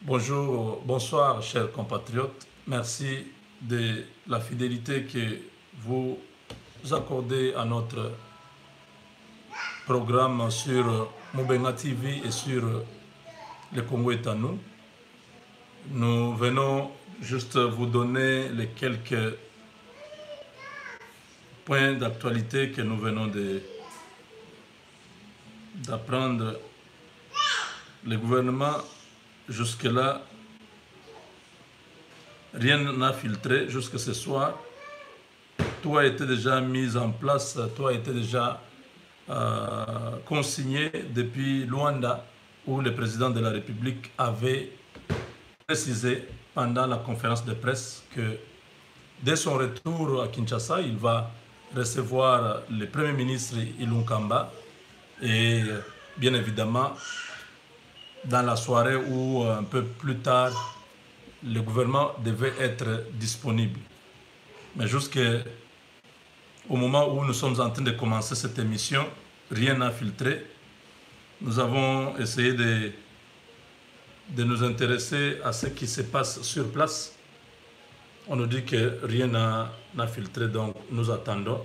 Bonjour, bonsoir, chers compatriotes. Merci de la fidélité que vous accordez à notre programme sur Moubenga TV et sur le Congo est à nous. Nous venons juste vous donner les quelques points d'actualité que nous venons d'apprendre. Le gouvernement, jusque-là, rien n'a filtré jusque ce soir. Tout a été déjà mis en place, tout a été déjà consigné depuis Luanda, où le président de la République avait précisé pendant la conférence de presse que dès son retour à Kinshasa, il va recevoir le Premier ministre Ilunkamba et bien évidemment dans la soirée ou un peu plus tard, le gouvernement devait être disponible. Mais jusqu'au moment où nous sommes en train de commencer cette émission, rien n'a filtré. Nous avons essayé de nous intéresser à ce qui se passe sur place. On nous dit que rien n'a filtré, donc nous attendons.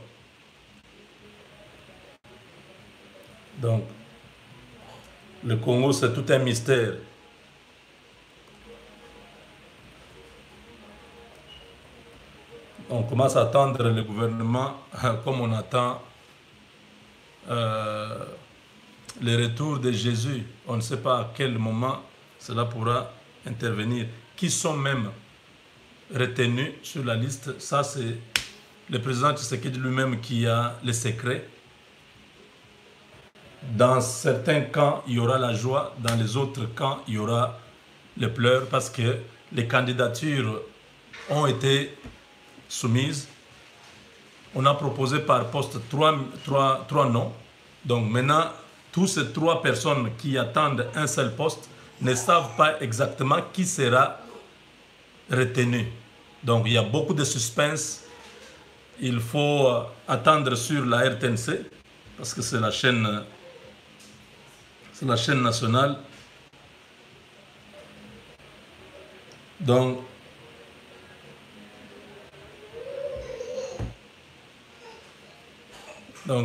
Donc, le Congo, c'est tout un mystère. On commence à attendre le gouvernement comme on attend le retour de Jésus. On ne sait pas à quel moment cela pourra intervenir. Qui sont même retenus sur la liste? Ça, c'est le président Tshisekedi lui-même qui a les secrets. Dans certains camps, il y aura la joie. Dans les autres camps, il y aura les pleurs parce que les candidatures ont été soumises. On a proposé par poste trois noms. Donc maintenant, tous ces 3 personnes qui attendent un seul poste ne savent pas exactement qui sera retenu. Donc il y a beaucoup de suspense. Il faut attendre sur la RTNC parce que c'est la chaîne nationale. Donc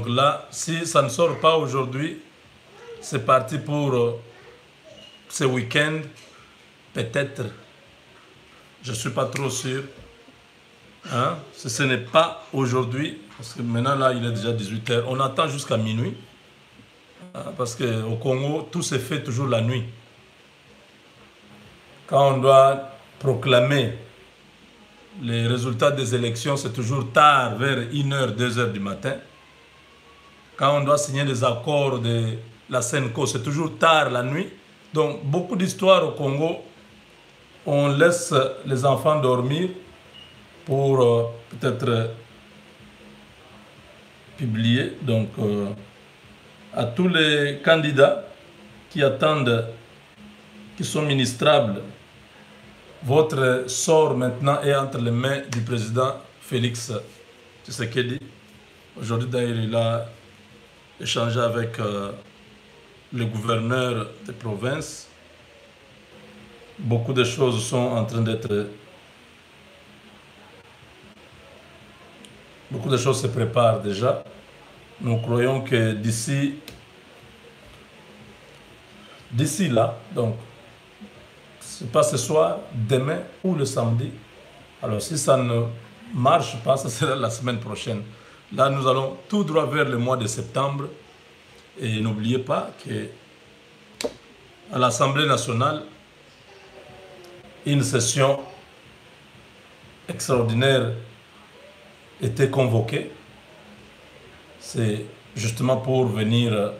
là, si ça ne sort pas aujourd'hui, c'est parti pour ce week-end. Peut-être, je ne suis pas trop sûr. Hein? Si ce n'est pas aujourd'hui, parce que maintenant là, il est déjà 18h, on attend jusqu'à minuit. Parce qu'au Congo, tout se fait toujours la nuit. Quand on doit proclamer les résultats des élections, c'est toujours tard, vers 1h, 2h du matin. Quand on doit signer les accords de la SENCO, c'est toujours tard la nuit. Donc, beaucoup d'histoires au Congo, on laisse les enfants dormir pour peut-être publier. Donc, à tous les candidats qui attendent, qui sont ministrables, votre sort maintenant est entre les mains du président Félix Tshisekedi. Aujourd'hui, d'ailleurs, il a échangé avec le gouverneur des provinces. Beaucoup de choses sont en train d'être... Beaucoup de choses se préparent déjà. Nous croyons que d'ici là, donc, c'est pas ce soir, demain ou le samedi. Alors si ça ne marche pas, ça sera la semaine prochaine. Là, nous allons tout droit vers le mois de septembre. Et n'oubliez pas qu'à l'Assemblée nationale, une session extraordinaire était convoquée. C'est justement pour venir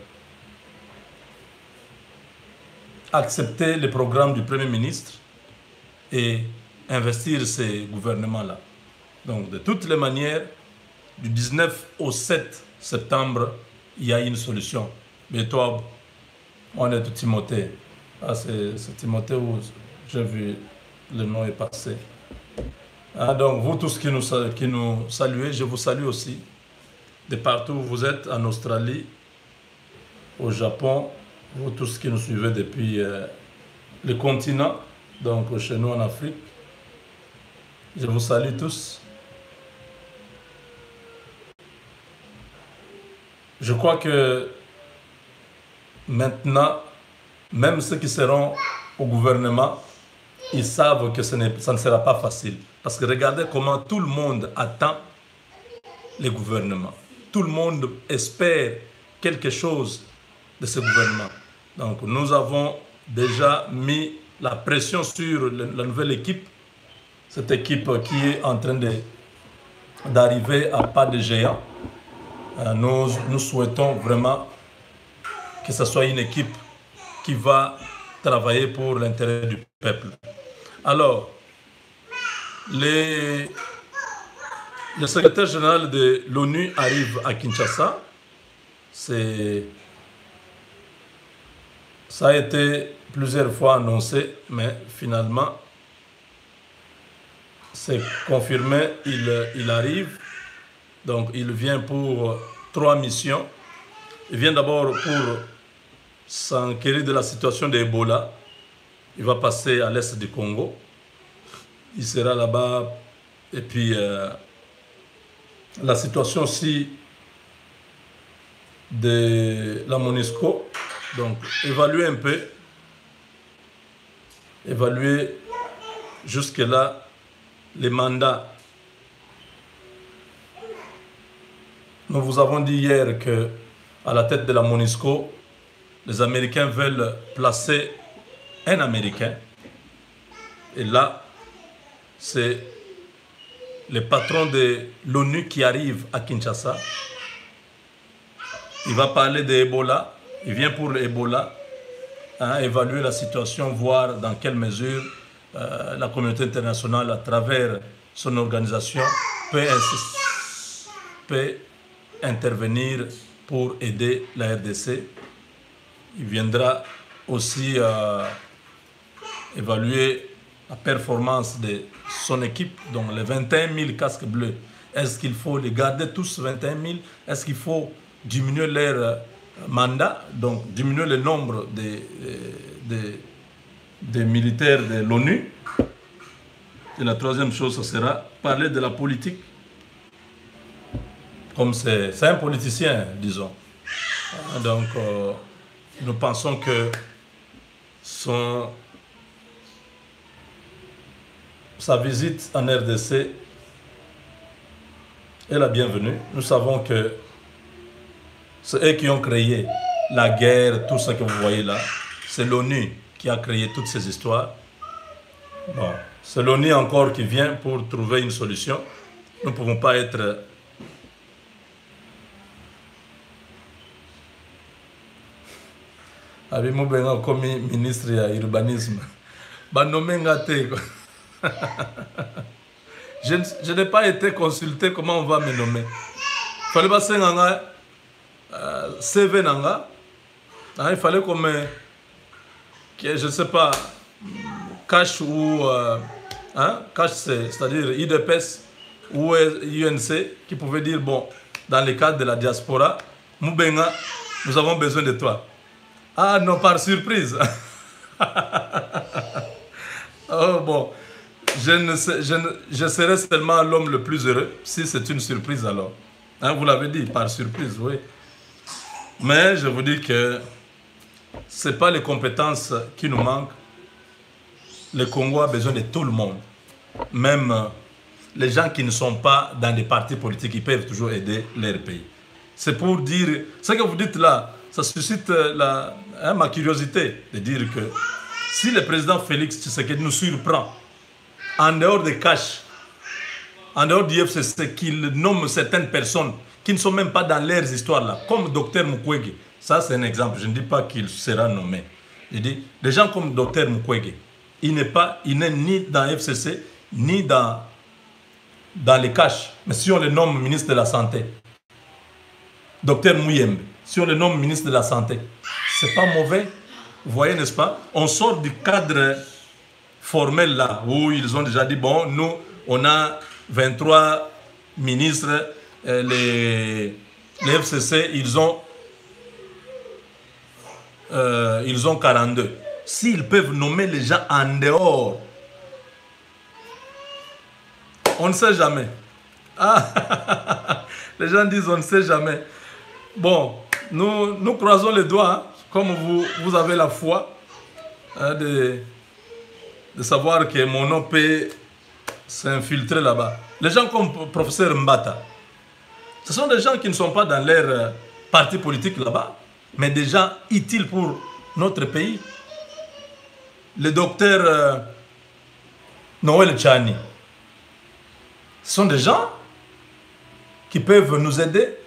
accepter le programme du Premier ministre et investir ces gouvernements-là. Donc, de toutes les manières, du 19 au 7 septembre, il y a une solution. Mais toi, on est Timothée. Ah, c'est Timothée où j'ai vu le nom est passé. Ah, donc, vous tous qui nous saluez, je vous salue aussi. De partout où vous êtes, en Australie, au Japon, vous tous qui nous suivez depuis le continent, donc chez nous en Afrique. Je vous salue tous. Je crois que maintenant, même ceux qui seront au gouvernement, ils savent que ça ne sera pas facile. Parce que regardez comment tout le monde attend les gouvernements. Tout le monde espère quelque chose de ce gouvernement. Donc nous avons déjà mis la pression sur la nouvelle équipe. Cette équipe qui est en train d'arriver à pas de géant. Nous souhaitons vraiment que ce soit une équipe qui va travailler pour l'intérêt du peuple. Alors, le secrétaire général de l'ONU arrive à Kinshasa. Ça a été plusieurs fois annoncé, mais finalement, c'est confirmé, il arrive. Donc, il vient pour 3 missions. Il vient d'abord pour s'enquérir de la situation d'Ebola. Il va passer à l'est du Congo. Il sera là-bas. Et puis, la situation aussi de la MONUSCO. Donc, évaluer un peu. Évaluer jusque-là les mandats. Nous vous avons dit hier que à la tête de la MONUSCO, les Américains veulent placer un Américain. Et là, c'est le patron de l'ONU qui arrive à Kinshasa. Il va parler de Ebola. Il vient pour l'Ebola, évaluer la situation, voir dans quelle mesure la communauté internationale, à travers son organisation, peut intervenir pour aider la RDC. Il viendra aussi évaluer la performance de son équipe, donc les 21 000 casques bleus. Est-ce qu'il faut les garder tous, 21 000? Est-ce qu'il faut diminuer leur mandat, donc diminuer le nombre des militaires de l'ONU? Et la troisième chose, ce sera parler de la politique. Comme c'est un politicien, disons. Donc, nous pensons que sa visite en RDC est la bienvenue. Nous savons que c'est eux qui ont créé la guerre, tout ce que vous voyez là. C'est l'ONU qui a créé toutes ces histoires. Bon, c'est l'ONU encore qui vient pour trouver une solution. Nous ne pouvons pas être... Avec moi, comme ministre de l'urbanisme, je n'ai pas été consulté comment on va me nommer. Il fallait passer un CV nanga. Il fallait qu'on me, je ne sais pas, cash ou cash, c'est-à-dire IDPS ou UNC, qui pouvait dire bon, dans le cadre de la diaspora, Moubenga, nous avons besoin de toi. Ah non, par surprise. Oh bon, je serai seulement l'homme le plus heureux si c'est une surprise alors. Vous l'avez dit, par surprise, oui. Mais je vous dis que ce n'est pas les compétences qui nous manquent. Le Congo a besoin de tout le monde. Même les gens qui ne sont pas dans des partis politiques, ils peuvent toujours aider leur pays. C'est pour dire, ce que vous dites là, ça suscite ma curiosité de dire que si le président Félix Tshisekedi nous surprend, en dehors des cash, en dehors du FCC, qu'il nomme certaines personnes qui ne sont même pas dans leurs histoires là, comme Dr Mukwege, ça c'est un exemple, je ne dis pas qu'il sera nommé. Je dis, des gens comme Dr Mukwege, il n'est ni dans FCC, ni dans les cash, mais si on le nomme ministre de la Santé, Dr Mouyembe, si on le nomme ministre de la Santé, c'est pas mauvais, vous voyez, n'est-ce pas? On sort du cadre formel là, où ils ont déjà dit, bon, nous, on a 23 ministres, les FCC, ils ont 42. s'ils peuvent nommer les gens en dehors. On ne sait jamais. Ah, les gens disent on ne sait jamais. Bon, nous croisons les doigts, hein, comme vous avez la foi hein, de savoir que mon nom peut s'infiltrer là-bas. Les gens comme professeur Mbata, ce sont des gens qui ne sont pas dans leur parti politique là-bas, mais des gens utiles pour notre pays. Le docteur Noël Tchani, ce sont des gens qui peuvent nous aider.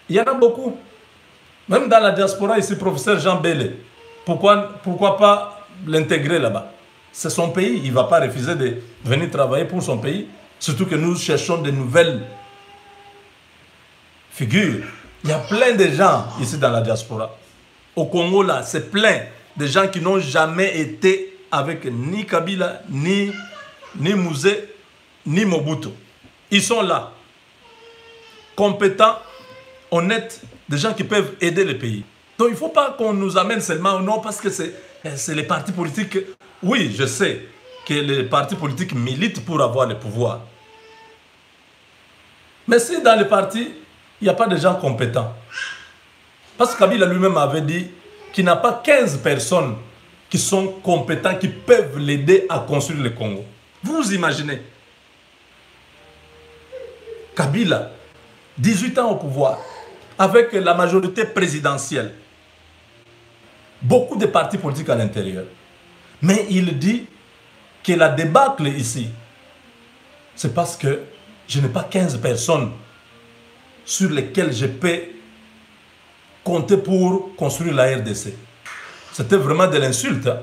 Il y en a beaucoup. Même dans la diaspora, ici, professeur Jean Bélé, pourquoi pas l'intégrer là-bas? C'est son pays, il ne va pas refuser de venir travailler pour son pays. Surtout que nous cherchons de nouvelles figures. Il y a plein de gens ici dans la diaspora. Au Congo, là, c'est plein de gens qui n'ont jamais été avec ni Kabila, ni Mouzé, ni Mobutu. Ils sont là. Compétents, honnêtes, des gens qui peuvent aider le pays. Donc il ne faut pas qu'on nous amène seulement, non, parce que c'est les partis politiques. Oui, je sais que les partis politiques militent pour avoir le pouvoir. Mais si dans les partis, il n'y a pas de gens compétents. Parce que Kabila lui-même avait dit qu'il n'a pas 15 personnes qui sont compétents, qui peuvent l'aider à construire le Congo. Vous imaginez? Kabila, 18 ans au pouvoir, avec la majorité présidentielle, beaucoup de partis politiques à l'intérieur. Mais il dit que la débâcle ici, c'est parce que je n'ai pas 15 personnes sur lesquelles je peux compter pour construire la RDC. C'était vraiment de l'insulte. Hein.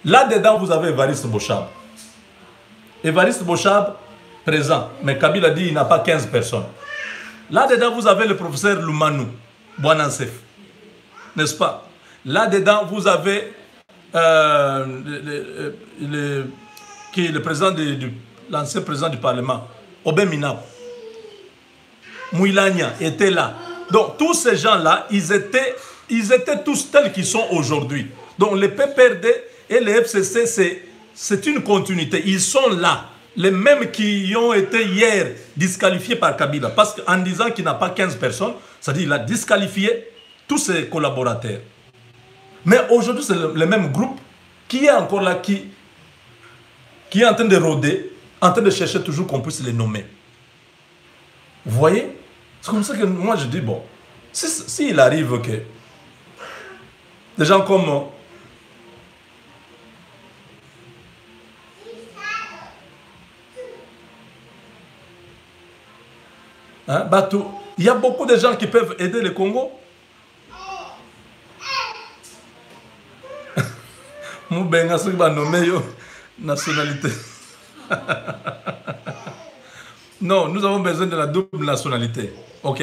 Là-dedans, vous avez Évariste Bochab. Évariste Bochab, présent. Mais Kabila dit qu'il n'a pas 15 personnes. Là-dedans, vous avez le professeur Lumanou, Bouanansef. N'est-ce pas? Là-dedans, vous avez qui est le président l'ancien président du Parlement, Obé Minap. Mouilania était là. Donc, tous ces gens-là, ils étaient tous tels qu'ils sont aujourd'hui. Donc, le PPRD et le FCC, c'est une continuité. Ils sont là. Les mêmes qui ont été hier disqualifiés par Kabila. Parce qu'en disant qu'il n'a pas 15 personnes, c'est-à-dire qu'il a disqualifié tous ses collaborateurs. Mais aujourd'hui, c'est le même groupe qui est encore là, qui est en train de rôder, en train de chercher toujours qu'on puisse les nommer. Vous voyez? C'est comme ça que moi je dis, bon, s'il arrive que des gens comme hein, Batou, il y a beaucoup de gens qui peuvent aider le Congo. Moubenga, ceux qui vont nommer nationalité. Non, nous avons besoin de la double nationalité. Ok?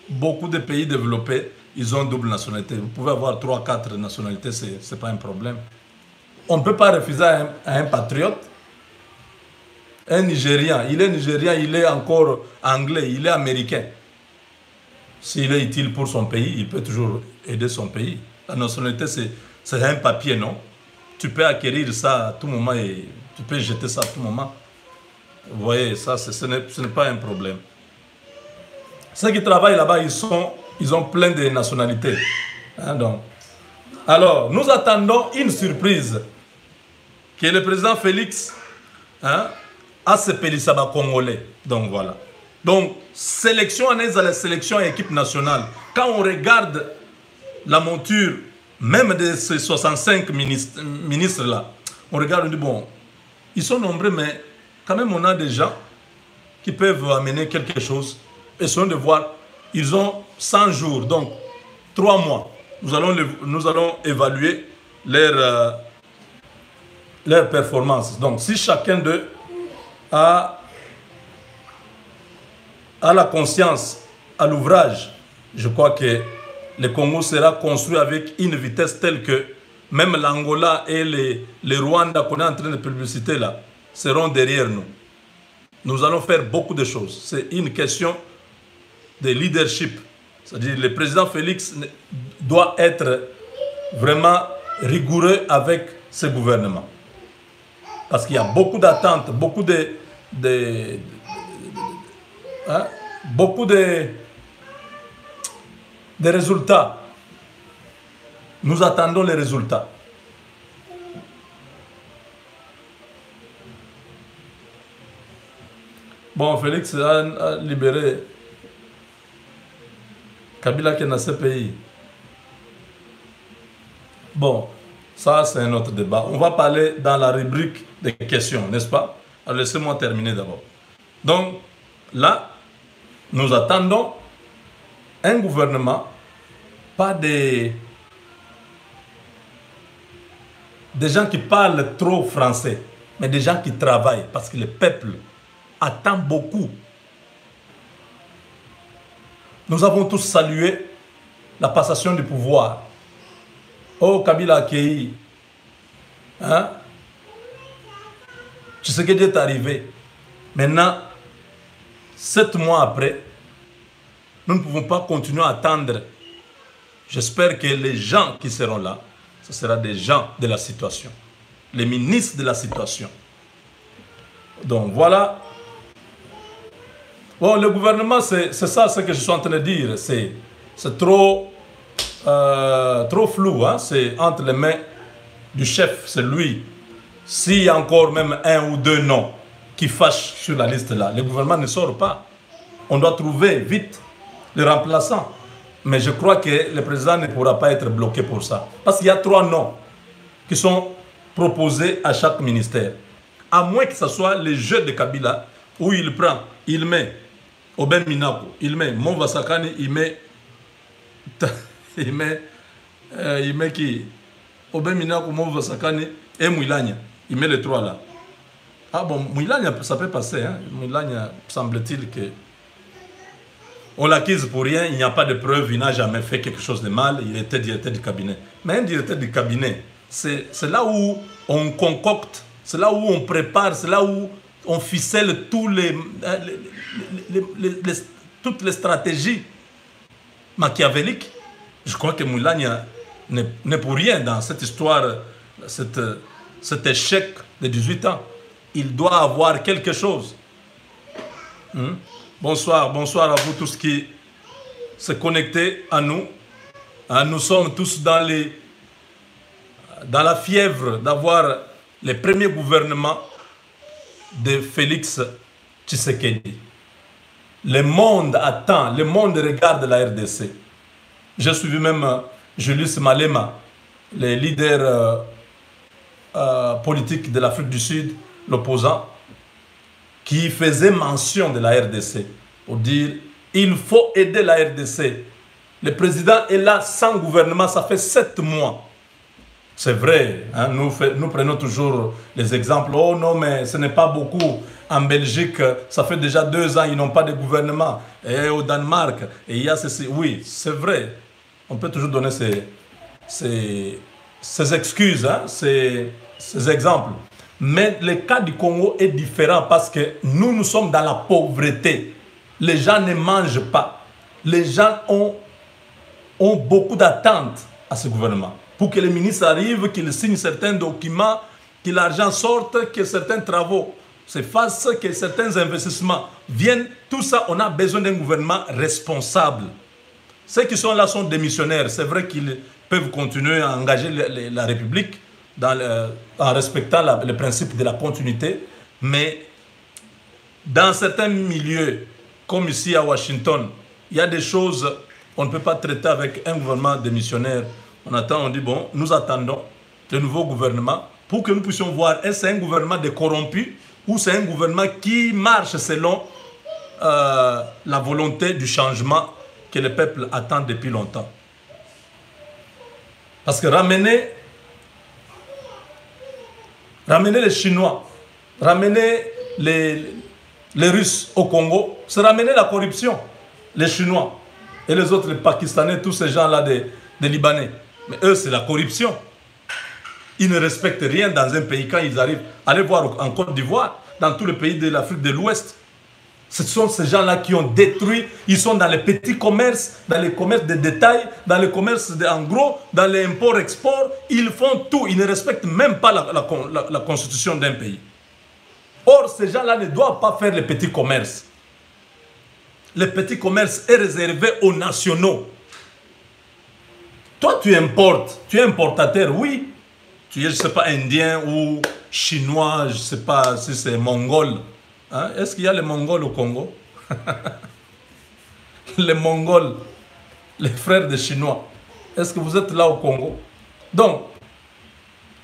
Beaucoup de pays développés, ils ont double nationalité. Vous pouvez avoir 3, 4 nationalités, ce n'est pas un problème. On ne peut pas refuser à un patriote, un Nigérian. Il est Nigérian, il est encore anglais, il est américain. S'il est utile pour son pays, il peut toujours aider son pays. La nationalité, c'est un papier, non? Tu peux acquérir ça à tout moment et tu peux jeter ça à tout moment. Vous voyez, ça, ce n'est pas un problème. Ceux qui travaillent là-bas, ils ont plein de nationalités. Hein, donc. Alors, nous attendons une surprise que le président Félix a ce Pélisaba congolais. Donc voilà. Donc, sélection en la sélection équipe nationale. Quand on regarde la monture, même de ces 65 ministres-là, on regarde, on dit, bon, ils sont nombreux, mais quand même, on a des gens qui peuvent amener quelque chose. Essayons de voir, ils ont 100 jours, donc 3 mois. Nous allons évaluer leur performance. Donc, si chacun d'eux a la conscience à l'ouvrage, je crois que le Congo sera construit avec une vitesse telle que même l'Angola et les Rwanda qu'on est en train de publiciter là, seront derrière nous. Nous allons faire beaucoup de choses. C'est une question de leadership. C'est-à-dire que le président Félix doit être vraiment rigoureux avec ce gouvernement. Parce qu'il y a beaucoup d'attentes, beaucoup beaucoup de résultats. Nous attendons les résultats. Bon, Félix a libéré Kabila qui est dans ce pays. Bon, ça c'est un autre débat. On va parler dans la rubrique des questions, n'est-ce pas? Alors laissez-moi terminer d'abord. Donc, là, nous attendons un gouvernement, pas des gens qui parlent trop français, mais des gens qui travaillent, parce que le peuple attend beaucoup. Nous avons tous salué la passation du pouvoir. Oh, Kabila accueilli. Hein? Tshisekedi est arrivé. Maintenant, 7 mois après, nous ne pouvons pas continuer à attendre. J'espère que les gens qui seront là, ce seront des gens de la situation. Les ministres de la situation. Donc voilà. Bon, le gouvernement, c'est ça ce que je suis en train de dire. C'est trop flou. Hein? C'est entre les mains du chef, c'est lui. S'il y a encore même 1 ou 2 noms qui fâchent sur la liste là, le gouvernement ne sort pas. On doit trouver vite le remplaçant. Mais je crois que le président ne pourra pas être bloqué pour ça. Parce qu'il y a 3 noms qui sont proposés à chaque ministère. À moins que ce soit le jeu de Kabila, où il prend, il met Oben Minako, il met Monva Sakani, il met qui Oben Minako, Monva Sakani et Mouilania. Il met les 3 là. Ah bon, Mouilania, ça peut passer. Hein? Mouilania, semble-t-il que on l'accuse pour rien, il n'y a pas de preuve, il n'a jamais fait quelque chose de mal, il était directeur du cabinet. Mais un directeur du cabinet, c'est là où on concocte, c'est là où on prépare, c'est là où on ficelle toutes les stratégies machiavéliques. Je crois que Moulania n'est pour rien dans cette histoire, cet échec de 18 ans. Il doit avoir quelque chose. Bonsoir, bonsoir à vous tous qui se connectez à nous. Nous sommes tous dans la fièvre d'avoir les premiers gouvernements de Félix Tshisekedi. Le monde attend, le monde regarde la RDC. J'ai suivi même Julius Malema, le leader politique de l'Afrique du Sud, l'opposant, qui faisait mention de la RDC pour dire il faut aider la RDC. Le président est là sans gouvernement, ça fait 7 mois. C'est vrai, hein, nous prenons toujours les exemples. Oh non, mais ce n'est pas beaucoup. En Belgique, ça fait déjà 2 ans, ils n'ont pas de gouvernement. Et au Danemark, et il y a ceci. Oui, c'est vrai. On peut toujours donner ces excuses, hein, ces exemples. Mais le cas du Congo est différent parce que nous sommes dans la pauvreté. Les gens ne mangent pas. Les gens ont beaucoup d'attentes à ce gouvernement. Pour que les ministres arrivent, qu'ils signent certains documents, que l'argent sorte, que certains travaux se fassent, que certains investissements viennent. Tout ça, on a besoin d'un gouvernement responsable. Ceux qui sont là sont démissionnaires. C'est vrai qu'ils peuvent continuer à engager la République en respectant le principe de la continuité, mais dans certains milieux, comme ici à Washington, il y a des choses qu'on ne peut pas traiter avec un gouvernement démissionnaire. On attend, on dit, bon, nous attendons le nouveau gouvernement pour que nous puissions voir est-ce un gouvernement de corrompus ou c'est un gouvernement qui marche selon la volonté du changement que le peuple attend depuis longtemps. Parce que ramener les Chinois, ramener les Russes au Congo, c'est ramener la corruption. Les Chinois et les autres, les Pakistanais, tous ces gens-là des Libanais. Mais eux, c'est la corruption. Ils ne respectent rien dans un pays quand ils arrivent. Allez voir en Côte d'Ivoire, dans tous les pays de l'Afrique de l'Ouest. Ce sont ces gens-là qui ont détruit. Ils sont dans les petits commerces, dans les commerces de détail, dans les commerces en gros, dans les import-export. Ils font tout. Ils ne respectent même pas la constitution d'un pays. Or, ces gens-là ne doivent pas faire les petits commerces. Le petit commerce est réservé aux nationaux. Toi, tu importes. Tu es importateur, oui. Tu es, je ne sais pas, indien ou chinois, je ne sais pas si c'est mongol. Hein? Est-ce qu'il y a les Mongols au Congo? Les Mongols, les frères des Chinois. Est-ce que vous êtes là au Congo? Donc,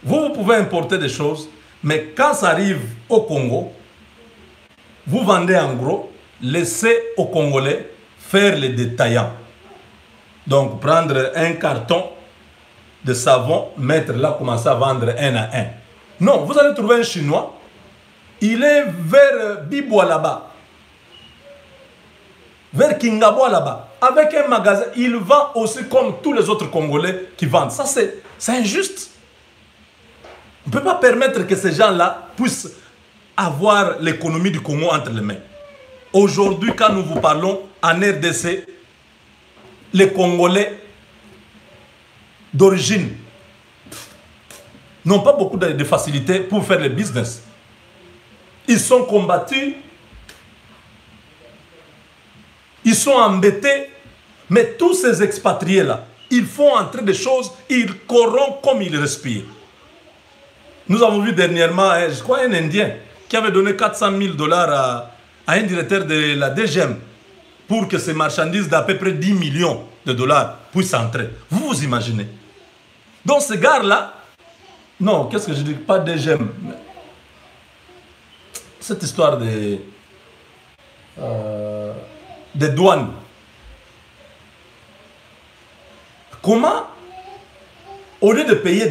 vous pouvez importer des choses, mais quand ça arrive au Congo, vous vendez en gros, laissez aux Congolais faire les détaillants. Donc, prendre un carton de savon, mettre là, commencer à vendre un à un. Non, vous allez trouver un Chinois, il est vers Bibois là-bas, vers Kingabwa là-bas, avec un magasin, il vend aussi comme tous les autres Congolais qui vendent. Ça, c'est injuste. On ne peut pas permettre que ces gens-là puissent avoir l'économie du Congo entre les mains. Aujourd'hui, quand nous vous parlons en RDC, les Congolais d'origine n'ont pas beaucoup de facilité pour faire le business. Ils sont combattus, ils sont embêtés, mais tous ces expatriés-là, ils font entrer des choses, ils corrompent comme ils respirent. Nous avons vu dernièrement, je crois, un Indien qui avait donné 400 000 $ à un directeur de la DGM pour que ces marchandises d'à peu près 10 millions de dollars puissent entrer. Vous vous imaginez? Donc ce gars-là, non, qu'est-ce que je dis? Pas DGM. Cette histoire des douanes. Comment, au lieu de payer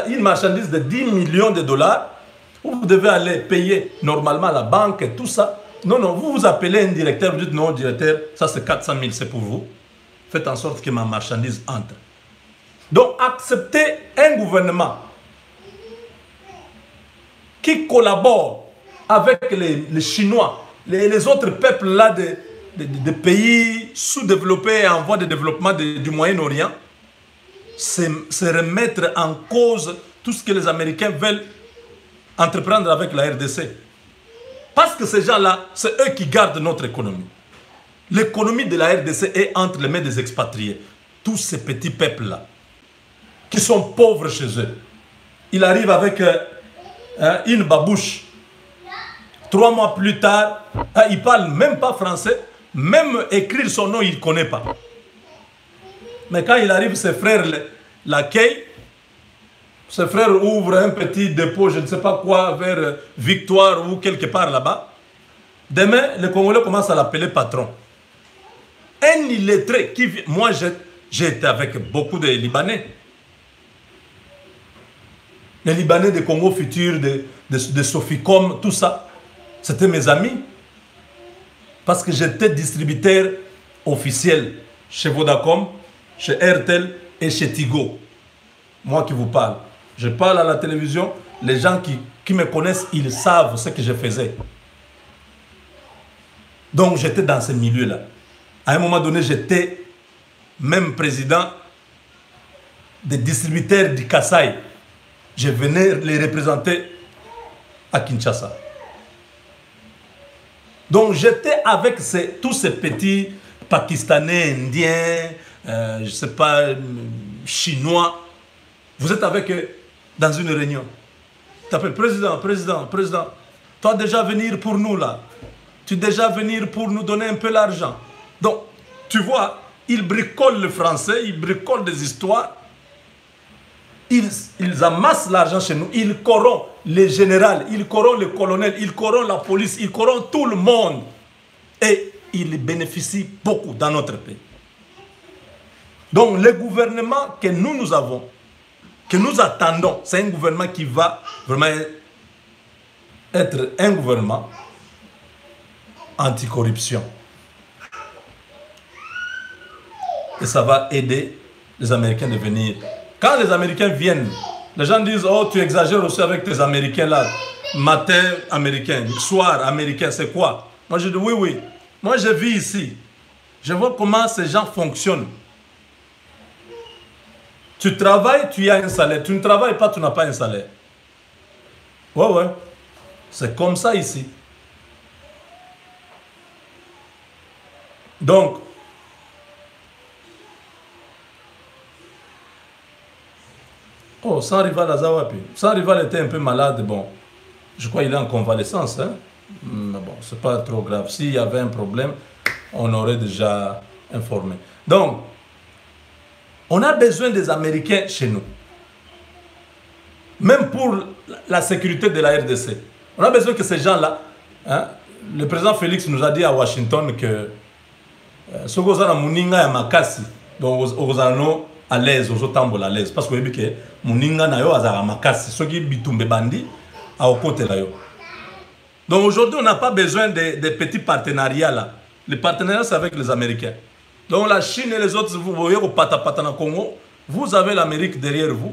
une marchandise de 10 millions de dollars, vous devez aller payer normalement à la banque et tout ça. Non, non, vous vous appelez un directeur, vous dites non, directeur, ça c'est 400 000, c'est pour vous. Faites en sorte que ma marchandise entre. Donc, acceptez un gouvernement qui collabore avec les Chinois, les autres peuples là de pays sous-développés en voie de développement du Moyen-Orient, c'est remettre en cause tout ce que les Américains veulent entreprendre avec la RDC. Parce que ces gens-là, c'est eux qui gardent notre économie. L'économie de la RDC est entre les mains des expatriés. Tous ces petits peuples-là, qui sont pauvres chez eux. Ils arrivent avec une babouche. 3 mois plus tard, il ne parle même pas français. Même écrire son nom, il ne connaît pas. Mais quand il arrive, ses frères l'accueillent. Ses frères ouvrent un petit dépôt, je ne sais pas quoi, vers Victoire ou quelque part là-bas. Demain, les Congolais commencent à l'appeler patron. Un illettré qui vient... Moi, j'ai été avec beaucoup de Libanais. Les Libanais de Congo Futur, de Soficom, tout ça. C'était mes amis. Parce que j'étais distributeur officiel chez Vodacom, chez Airtel et chez Tigo. Moi qui vous parle. Je parle à la télévision. Les gens qui me connaissent, ils savent ce que je faisais. Donc j'étais dans ce milieu-là. À un moment donné, j'étais même président des distributeurs du Kasaï. Je venais les représenter à Kinshasa. Donc j'étais avec tous ces petits Pakistanais, Indiens, je ne sais pas, Chinois. Vous êtes avec eux dans une réunion. Tu t'appelles président, président, président. Toi déjà venir pour nous là. Tu déjà venir pour nous donner un peu l'argent. Donc, tu vois, ils bricolent le français, ils bricolent des histoires. Ils amassent l'argent chez nous, ils corrompent les généraux, ils corrompent les colonels, ils corrompent la police, ils corrompent tout le monde. Et ils bénéficient beaucoup dans notre pays. Donc le gouvernement que nous avons, que nous attendons, c'est un gouvernement qui va vraiment être un gouvernement anticorruption. Et ça va aider les Américains de venir. Quand les Américains viennent, les gens disent, oh, tu exagères aussi avec tes Américains là. Matin américain, soir américain, c'est quoi? Moi, je dis oui, oui. Moi, je vis ici. Je vois comment ces gens fonctionnent. Tu travailles, tu as un salaire. Tu ne travailles pas, tu n'as pas un salaire. Ouais, ouais. C'est comme ça ici. Donc, oh, sans rival Azawapi. Sans rival était un peu malade, bon. Je crois qu'il est en convalescence, hein. Mais bon, c'est pas trop grave. S'il y avait un problème, on aurait déjà informé. Donc, on a besoin des Américains chez nous. Même pour la sécurité de la RDC. On a besoin que ces gens-là, hein, le président Félix nous a dit à Washington que ce que a muninga ya makasi, donc aux à l'aise, aux tambola à l'aise. Parce que vous savez que muninga na yo azara makasi, ce qui bitumbe bandi à au côté là yo. Donc aujourd'hui, on n'a pas besoin des petits partenariats là. Les partenariats, c'est avec les Américains. Donc la Chine et les autres, vous voyez au Patapatana Congo, vous avez l'Amérique derrière vous.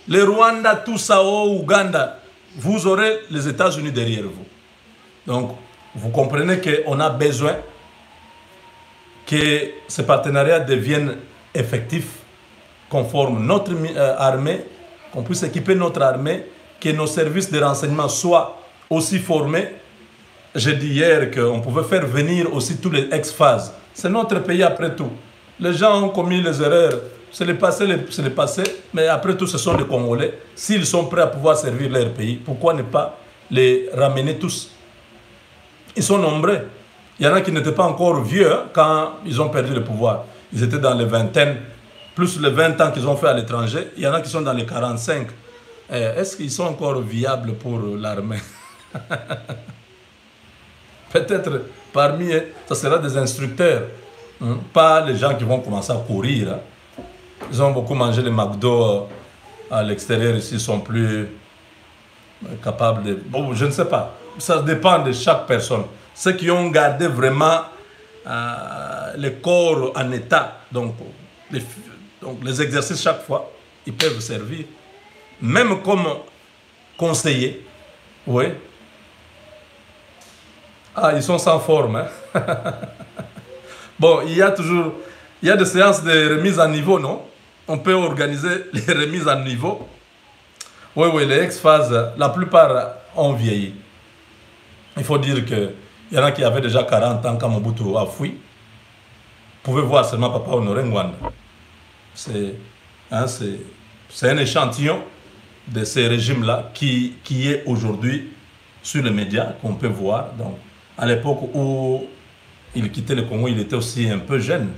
Le Rwanda, tout ça, au Ouganda, vous aurez les États-Unis derrière vous. Donc, vous comprenez qu'on a besoin que ces partenariats deviennent effectifs, qu'on forme notre armée, qu'on puisse équiper notre armée, que nos services de renseignement soient aussi formés. J'ai dit hier qu'on pouvait faire venir aussi tous les ex-phases. C'est notre pays après tout. Les gens ont commis les erreurs. C'est le passé, mais après tout, ce sont les Congolais. S'ils sont prêts à pouvoir servir leur pays, pourquoi ne pas les ramener tous? Ils sont nombreux. Il y en a qui n'étaient pas encore vieux hein, quand ils ont perdu le pouvoir. Ils étaient dans les vingtaines, plus les 20 ans qu'ils ont fait à l'étranger. Il y en a qui sont dans les 45. Est-ce qu'ils sont encore viables pour l'armée? Peut-être parmi eux, ça sera des instructeurs, hein, pas les gens qui vont commencer à courir. Hein. Ils ont beaucoup mangé les McDo à l'extérieur, ici, ils sont plus capables de... Bon, je ne sais pas, ça dépend de chaque personne. Ceux qui ont gardé vraiment le corps en état, donc les exercices chaque fois, ils peuvent servir. Même comme conseiller, oui. Ah, ils sont sans forme. Hein? Bon, il y a des séances de remise à niveau, non? On peut organiser les remises à niveau. Oui, oui, les ex-phases, la plupart ont vieilli. Il faut dire qu'il y en a qui avaient déjà 40 ans quand Mobutu a fui. Vous pouvez voir seulement Papa Honoré Ngwanda. C'est un échantillon de ces régimes-là qui est aujourd'hui sur les médias, qu'on peut voir. Donc, à l'époque où il quittait le Congo, il était aussi un peu jeune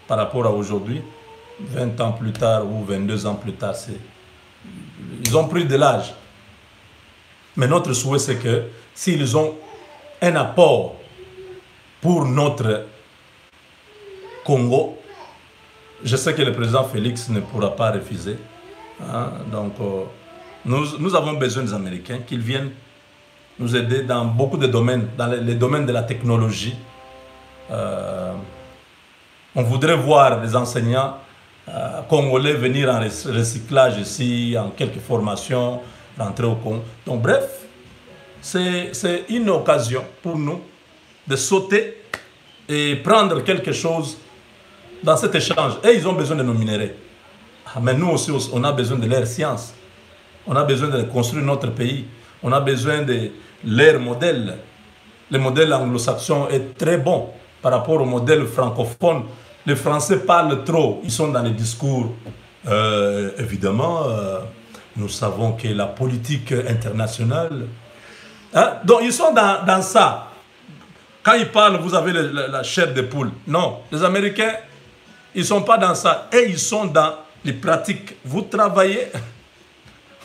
par rapport à aujourd'hui. 20 ans plus tard ou 22 ans plus tard, ils ont pris de l'âge. Mais notre souhait, c'est que s'ils ont un apport pour notre Congo, je sais que le président Félix ne pourra pas refuser. Hein? Donc, nous avons besoin des Américains qu'ils viennent nous aider dans beaucoup de domaines, dans les domaines de la technologie. On voudrait voir les enseignants congolais venir en recyclage ici, en quelques formations, rentrer au Congo. Donc bref, c'est une occasion pour nous de sauter et prendre quelque chose dans cet échange. Et ils ont besoin de nos minéraux. Mais nous aussi, on a besoin de leur science. On a besoin de construire notre pays. On a besoin de leur modèle. Le modèle anglo-saxon est très bon par rapport au modèle francophone. Les Français parlent trop. Ils sont dans les discours. Évidemment, nous savons que la politique internationale... Hein? Donc, ils sont dans ça. Quand ils parlent, vous avez la chair de poule. Non, les Américains, ils ne sont pas dans ça. Et ils sont dans les pratiques. Vous travaillez,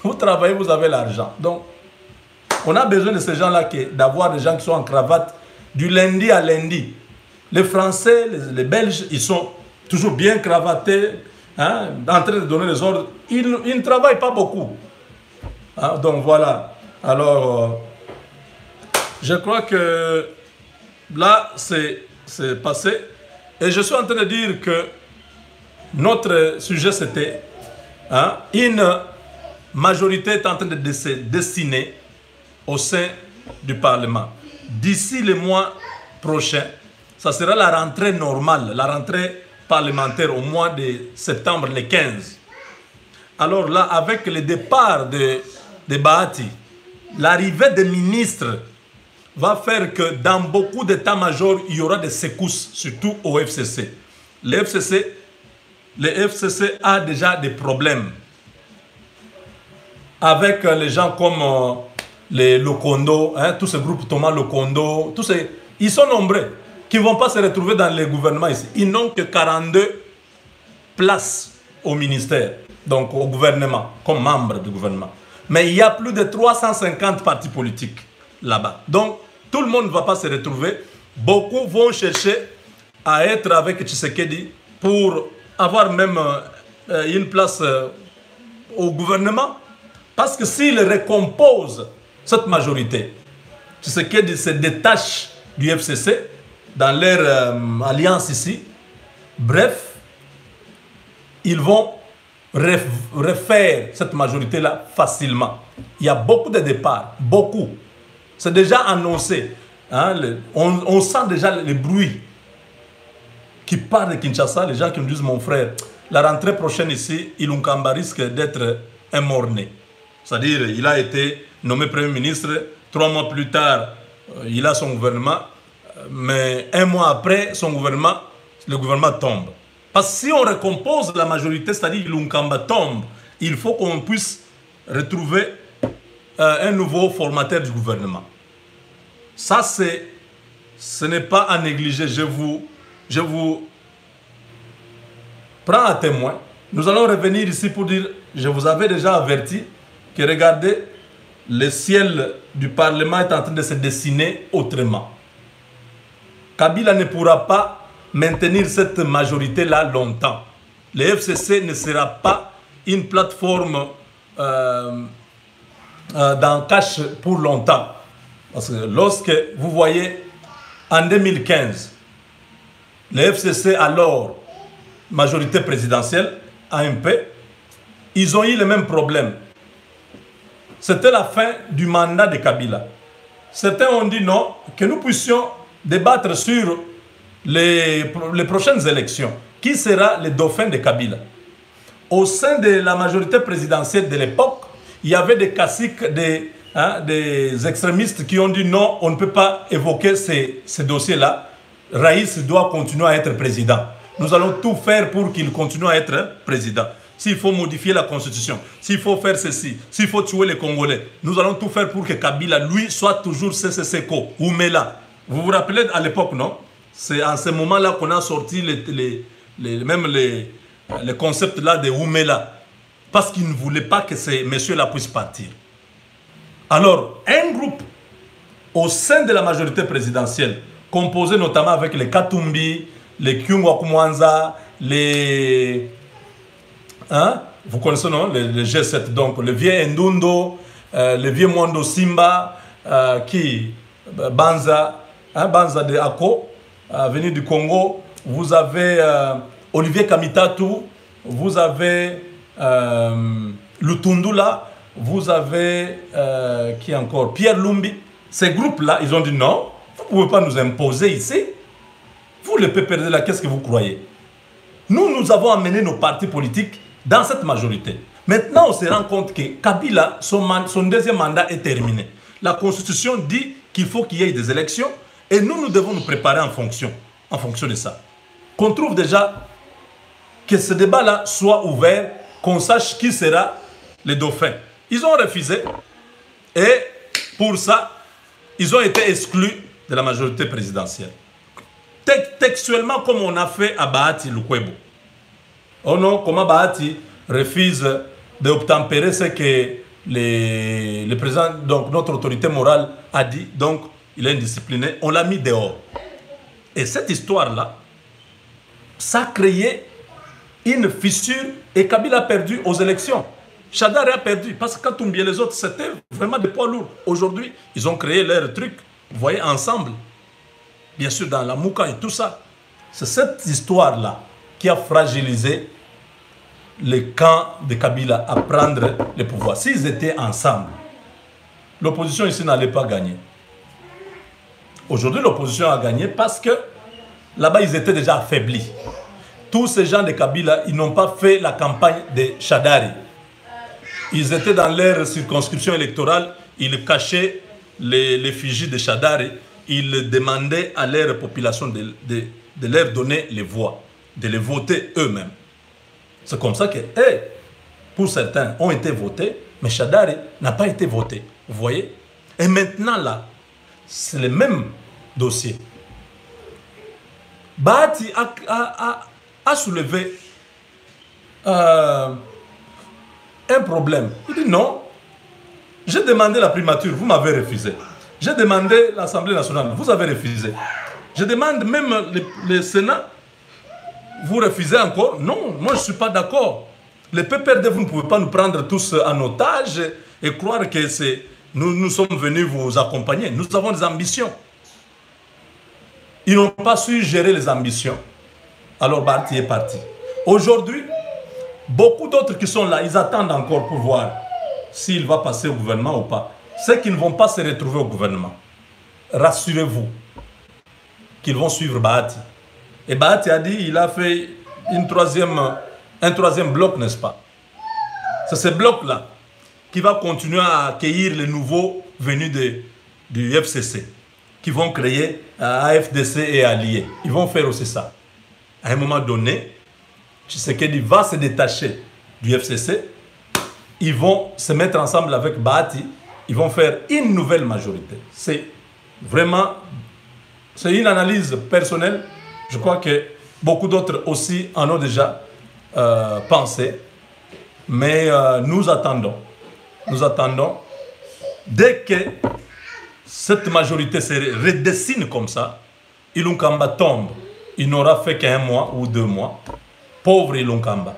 vous avez l'argent. Donc, on a besoin de ces gens-là, d'avoir des gens qui sont en cravate du lundi à lundi. Les Français, les Belges, ils sont toujours bien cravatés, hein, en train de donner les ordres. Ils ne travaillent pas beaucoup. Hein, donc voilà. Alors, je crois que là, c'est passé. Et je suis en train de dire que notre sujet, c'était hein, une majorité est en train de se dessiner au sein du Parlement. d'ici le mois prochain, ça sera la rentrée normale, la rentrée parlementaire au mois de septembre, le 15. Alors là, avec le départ de Bahati, l'arrivée des ministres va faire que dans beaucoup d'états-majors, il y aura des secousses, surtout au FCC. Le FCC a déjà des problèmes avec les gens comme les Lokondo, hein, tous ces groupes Thomas Lokondo, ils sont nombreux qui ne vont pas se retrouver dans les gouvernements ici. Ils n'ont que 42 places au ministère, donc au gouvernement, comme membres du gouvernement. Mais il y a plus de 350 partis politiques là-bas. Donc, tout le monde ne va pas se retrouver. Beaucoup vont chercher à être avec Tshisekedi pour avoir même une place au gouvernement. Parce que s'il recompose cette majorité, Tshisekedi se détache du FCC dans leur alliance ici. Bref, ils vont refaire cette majorité-là facilement. Il y a beaucoup de départs, beaucoup. C'est déjà annoncé. Hein, on sent déjà les bruits qui partent de Kinshasa, les gens qui me disent, mon frère, la rentrée prochaine ici, Ilunkamba risque d'être un mort-né. C'est-à-dire, il a été nommé Premier ministre, 3 mois plus tard, il a son gouvernement, mais 1 mois après, le gouvernement tombe. Parce que si on recompose la majorité, c'est-à-dire Ilunkamba tombe, il faut qu'on puisse retrouver un nouveau formateur du gouvernement. Ça, ce n'est pas à négliger. Je vous prends à témoin. Nous allons revenir ici pour dire, je vous avais déjà averti que regardez, le ciel du Parlement est en train de se dessiner autrement. Kabila ne pourra pas maintenir cette majorité-là longtemps. Le FCC ne sera pas une plateforme dans cash pour longtemps. Parce que lorsque vous voyez en 2015, le FCC alors, majorité présidentielle, AMP, ils ont eu le même problème. C'était la fin du mandat de Kabila. Certains ont dit non, que nous puissions débattre sur les prochaines élections. Qui sera le dauphin de Kabila? Au sein de la majorité présidentielle de l'époque, il y avait des caciques, des extrémistes qui ont dit non, on ne peut pas évoquer ces dossiers-là. Raïs doit continuer à être président. Nous allons tout faire pour qu'il continue à être président. S'il faut modifier la constitution, s'il faut faire ceci, s'il faut tuer les Congolais, nous allons tout faire pour que Kabila, lui, soit toujours CCCCO, Oumela. Vous vous rappelez à l'époque, non? C'est en ce moment-là qu'on a sorti les concepts-là de Oumela. Parce qu'ils ne voulaient pas que ces messieurs-là puissent partir. Alors, un groupe au sein de la majorité présidentielle, composé notamment avec les Katumbi, les Kyungwakumwanza, les... Hein? Vous connaissez, non? Les G7, donc le vieux Ndundo, le vieux Mwando Simba, Banza, hein, Banza de Ako, venu du Congo. Vous avez Olivier Kamitatu, vous avez Lutundula, vous avez qui encore? Pierre Lumbi. Ces groupes-là, ils ont dit non, vous ne pouvez pas nous imposer ici. Vous, le PPRD, là, qu'est-ce que vous croyez? Nous avons amené nos partis politiques dans cette majorité. Maintenant, on se rend compte que Kabila, son deuxième mandat est terminé. La Constitution dit qu'il faut qu'il y ait des élections et nous devons nous préparer en fonction de ça. Qu'on trouve déjà que ce débat-là soit ouvert, qu'on sache qui sera le dauphin. Ils ont refusé et pour ça, ils ont été exclus de la majorité présidentielle. Textuellement, comme on a fait à Bahati Lukwebo. Oh non, comment Bahati refuse d'obtempérer ce que le président, donc notre autorité morale a dit, donc il est indiscipliné, on l'a mis dehors. Et cette histoire-là, ça a créé une fissure et Kabila a perdu aux élections. Chadar a perdu parce que Katumbi et les autres, c'était vraiment des poids lourds. Aujourd'hui, ils ont créé leur truc, vous voyez, ensemble. Bien sûr, dans la Mouka et tout ça. C'est cette histoire-là qui a fragilisé le camp de Kabila à prendre le pouvoir. S'ils étaient ensemble, l'opposition ici n'allait pas gagner. Aujourd'hui, l'opposition a gagné parce que là-bas, ils étaient déjà affaiblis. Tous ces gens de Kabila, ils n'ont pas fait la campagne de Shadari. Ils étaient dans leur circonscription électorale, ils cachaient les fichiers de Shadari, ils demandaient à leur population de leur donner les voix, de les voter eux-mêmes. C'est comme ça que, pour certains, ont été votés, mais Shadari n'a pas été voté. Vous voyez? Et maintenant, là, c'est le même dossier. Bahati a soulevé un problème. Il dit non, j'ai demandé la primature, vous m'avez refusé. J'ai demandé l'Assemblée nationale, vous avez refusé. Je demande même le Sénat, vous refusez encore? Non, moi je ne suis pas d'accord. Le PPRD, vous ne pouvez pas nous prendre tous en otage et croire que nous sommes venus vous accompagner. Nous avons des ambitions. Ils n'ont pas su gérer les ambitions. Alors Bahati est parti. Aujourd'hui, beaucoup d'autres qui sont là, ils attendent encore pour voir s'il va passer au gouvernement ou pas. Ceux qui ne vont pas se retrouver au gouvernement, rassurez-vous qu'ils vont suivre Bahati. Et Bahati a dit, il a fait un troisième bloc, n'est-ce pas? C'est ce bloc-là qui va continuer à accueillir les nouveaux venus du FCC, qui vont créer AFDC et Alliés. Ils vont faire aussi ça. À un moment donné, Tshisekedi va se détacher du FCC. Ils vont se mettre ensemble avec Bahati. Ils vont faire une nouvelle majorité. C'est vraiment... C'est une analyse personnelle. Je crois que beaucoup d'autres aussi en ont déjà pensé. Mais nous attendons. Nous attendons. Dès que cette majorité se redessine comme ça, Ilunkamba tombe. Il n'aura fait qu'un mois ou 2 mois. Pauvre Ilunkamba.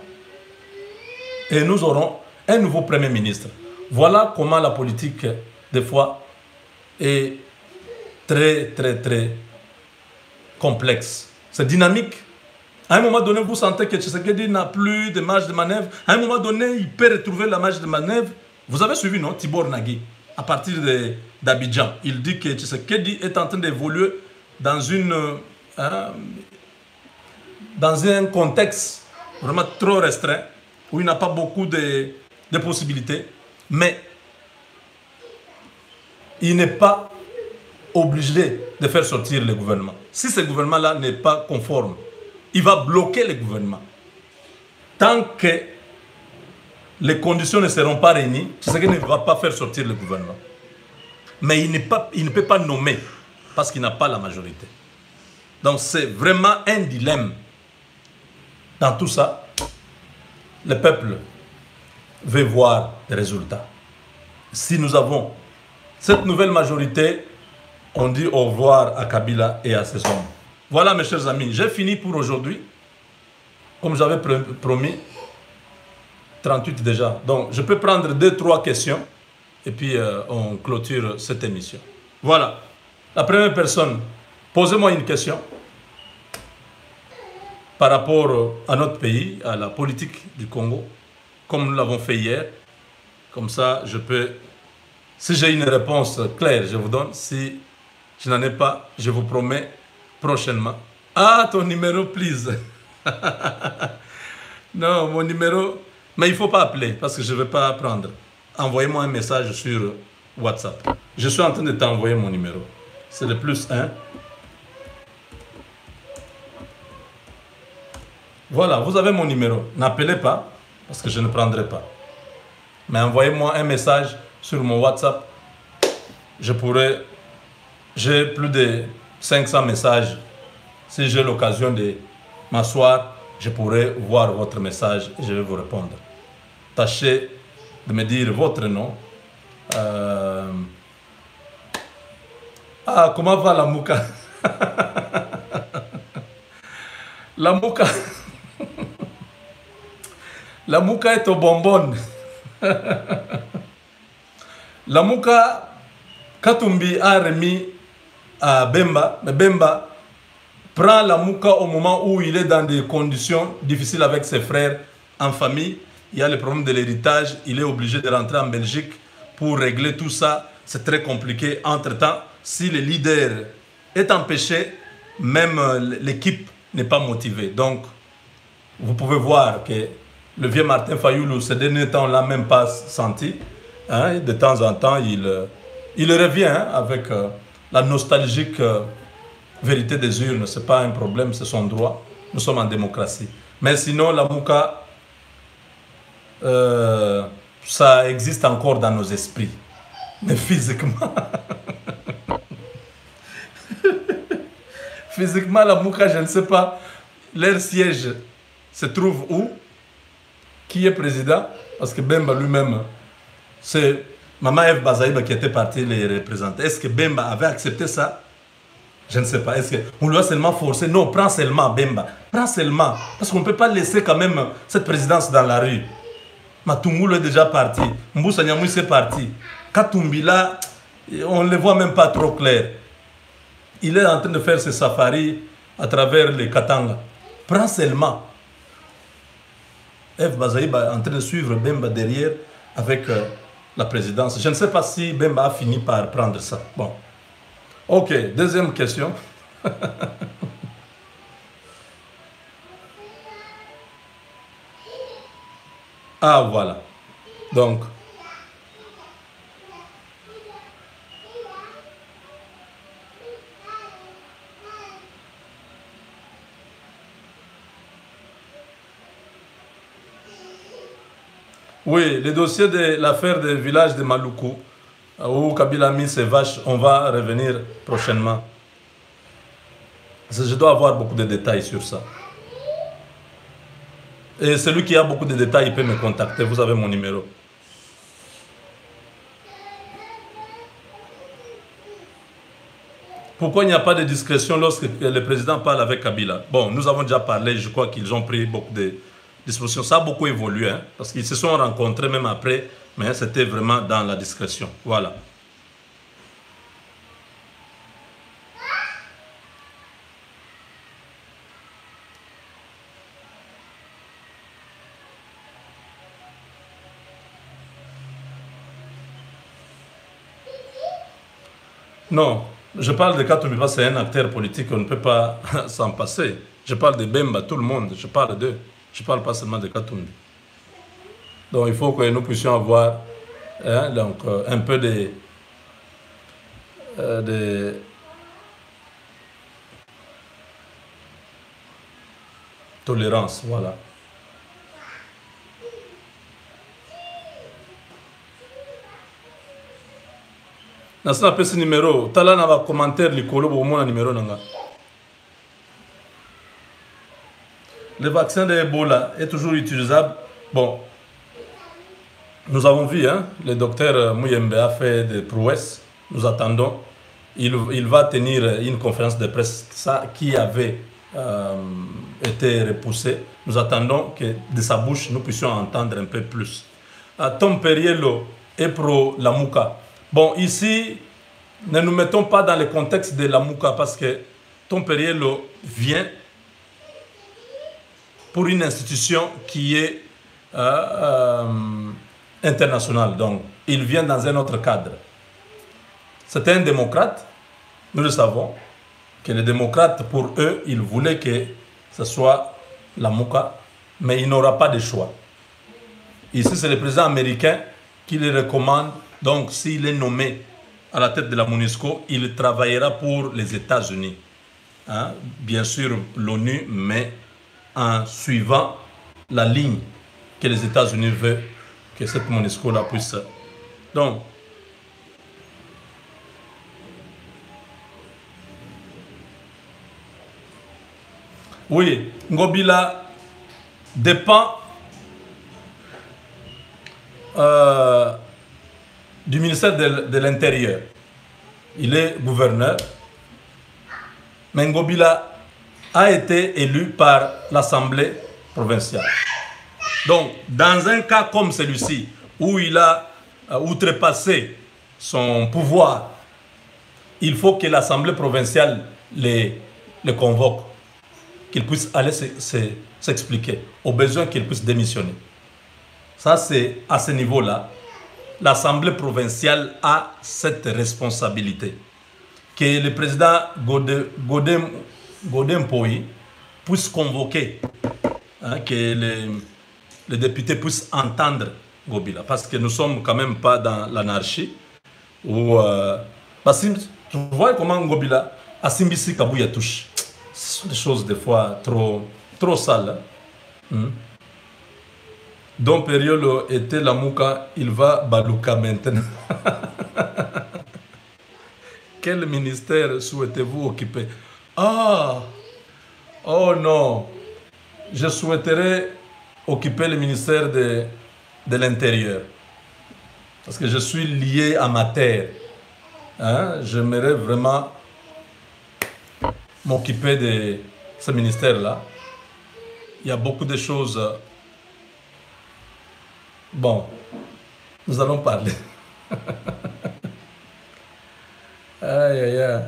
Et nous aurons un nouveau Premier ministre. Voilà comment la politique, des fois, est très, très, très complexe. C'est dynamique. À un moment donné, vous sentez que Tshisekedi n'a plus de marge de manœuvre. À un moment donné, il peut retrouver la marge de manœuvre. Vous avez suivi, non, Tibor Nagui, à partir d'Abidjan. Il dit que Tshisekedi est en train d'évoluer dans un contexte vraiment trop restreint, où il n'a pas beaucoup de possibilités, mais il n'est pas obligé de faire sortir le gouvernement. Si ce gouvernement-là n'est pas conforme, il va bloquer le gouvernement. Tant que les conditions ne seront pas réunies, Tshisekedi ne va pas faire sortir le gouvernement. Mais il ne peut pas nommer, parce qu'il n'a pas la majorité. Donc c'est vraiment un dilemme. Dans tout ça, le peuple veut voir des résultats. Si nous avons cette nouvelle majorité, on dit au revoir à Kabila et à ses hommes. Voilà mes chers amis, j'ai fini pour aujourd'hui. Comme j'avais promis, 38 déjà. Donc je peux prendre 2-3 questions et puis on clôture cette émission. Voilà. La première personne, posez-moi une question par rapport à notre pays, à la politique du Congo, comme nous l'avons fait hier. Comme ça, je peux, si j'ai une réponse claire, je vous donne. Si je n'en ai pas, je vous promets prochainement. Ah, ton numéro, please. Non, mon numéro, mais il ne faut pas appeler parce que je ne vais pas prendre. Envoyez-moi un message sur WhatsApp. Je suis en train de t'envoyer mon numéro. C'est le +1. Voilà, vous avez mon numéro. N'appelez pas, parce que je ne prendrai pas. Mais envoyez-moi un message sur mon WhatsApp. J'ai plus de 500 messages. Si j'ai l'occasion de m'asseoir, je pourrai voir votre message et je vais vous répondre. Tâchez de me dire votre nom. Ah, comment va la Mouka? La Mouka... La Mouka est au bonbon. La Mouka, Katumbi a remis à Bemba, mais Bemba prend la Mouka au moment où il est dans des conditions difficiles avec ses frères en famille. Il y a le problème de l'héritage, il est obligé de rentrer en Belgique pour régler tout ça. C'est très compliqué. Entre-temps, si les leaders est empêché, même l'équipe n'est pas motivée. Donc, vous pouvez voir que le vieux Martin Fayoulou, ces derniers temps, on ne l'a même pas senti. Hein, de temps en temps, il revient hein, avec la nostalgique vérité des urnes. Ce n'est pas un problème, c'est son droit. Nous sommes en démocratie. Mais sinon, la Mouka, ça existe encore dans nos esprits. Mais physiquement, physiquement, la Mouka, je ne sais pas, leur siège se trouve où? Qui est président? Parce que Bemba lui-même, c'est Maman Eve Bazaïba qui était partie les représenter. Est-ce que Bemba avait accepté ça? Je ne sais pas. Est-ce qu'on lui a seulement forcé? Non, prends seulement Bemba. Prends seulement. Parce qu'on ne peut pas laisser quand même cette présidence dans la rue. Matungulu est déjà parti. Mboussa Nyamou c'est parti. Katumbila, on ne le voit même pas trop clair. Il est en train de faire ses safaris à travers les Katanga. Prends seulement. Eve Bazaïba est en train de suivre Bemba derrière avec la présidence. Je ne sais pas si Bemba a fini par prendre ça. Bon. Ok, deuxième question. Ah, voilà. Donc, oui, le dossier de l'affaire du village de Maluku, où Kabila a mis ses vaches, on va revenir prochainement. Je dois avoir beaucoup de détails sur ça. Et celui qui a beaucoup de détails, il peut me contacter. Vous avez mon numéro. Pourquoi il n'y a pas de discrétion lorsque le président parle avec Kabila? Bon, nous avons déjà parlé, je crois qu'ils ont pris beaucoup de dispositions. Ça a beaucoup évolué, hein, parce qu'ils se sont rencontrés même après, mais c'était vraiment dans la discrétion. Voilà. Non, je parle de Katumbi, c'est un acteur politique, on ne peut pas s'en passer. Je parle de Bemba, tout le monde, je parle d'eux. Je ne parle pas seulement de Katumbi. Donc il faut que nous puissions avoir hein, donc, un peu de tolérance, voilà. Nasa pe ce numéro, tala na ba commentaire likolo bo mona numéro nanga. Le vaccin de Ebola est toujours utilisable. Bon, nous avons vu, hein, le docteur Mouyembe a fait des prouesses. Nous attendons. Il va tenir une conférence de presse ça, qui avait été repoussée. Nous attendons que de sa bouche, nous puissions entendre un peu plus. Tom Periello est pro Lamouka. Bon, ici, ne nous mettons pas dans le contexte de Lamouka parce que Tom Periello vient pour une institution qui est internationale. Donc, il vient dans un autre cadre. C'est un démocrate, nous le savons, que les démocrates, pour eux, ils voulaient que ce soit Lamouka, mais il n'aura pas de choix. Ici, c'est le président américain qui le recommande. Donc, s'il est nommé à la tête de la MONUSCO, il travaillera pour les États-Unis. Hein? Bien sûr, l'ONU, mais en suivant la ligne que les États-Unis veulent que cette MONUSCO-là puisse. Donc, oui, Ngobila dépend du ministère de l'Intérieur. Il est gouverneur. Mais Ngobila a été élu par l'Assemblée provinciale. Donc, dans un cas comme celui-ci, où il a outrepassé son pouvoir, il faut que l'Assemblée provinciale le convoque, qu'il puisse aller s'expliquer, au besoin qu'il puisse démissionner. Ça, c'est à ce niveau-là. L'Assemblée provinciale a cette responsabilité. que le président Godem Poi puisse convoquer, hein, que les députés puissent entendre Gobila. Parce que nous ne sommes quand même pas dans l'anarchie. Parce que tu vois comment Gobila a Simbisi Kabouya touche. Ce sont des choses des fois trop sales. Hein? Don Periolo était la Mouka, il va Balouka maintenant. Quel ministère souhaitez-vous occuper? Ah! Oh non! Je souhaiterais occuper le ministère de l'Intérieur. Parce que je suis lié à ma terre. Hein? J'aimerais vraiment m'occuper de ce ministère-là. Il y a beaucoup de choses. Bon, nous allons parler. Aïe, aïe, aïe.